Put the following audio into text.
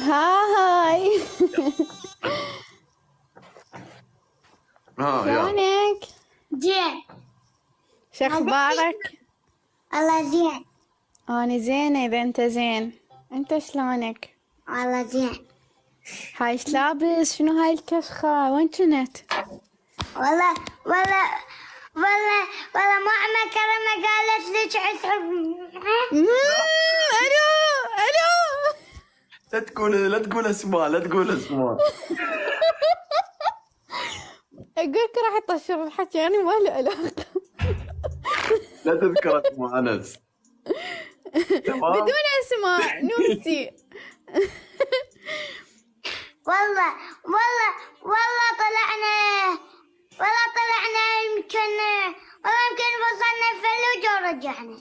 هاي. ها يلا. شلونك؟ زين. شخبارك؟ الله زين. أنا زينة إذا أنت زين. أنت شلونك؟ الله زين. هاي ايش لابس؟ شنو هاي الكشخة؟ وين كنت؟ والله والله والله والله ماما كرمة قالت لك عسعب. ألو ألو. لا تقول اسماء، لا تقول اسماء. أقولك راح يطشر الحكي، أنا ما لي علاقة. لا تذكر اسماء انس. تمام. بدون أسماء نوسي. والله والله والله طلعنا يمكن وصلنا الفلوج ورجعنا.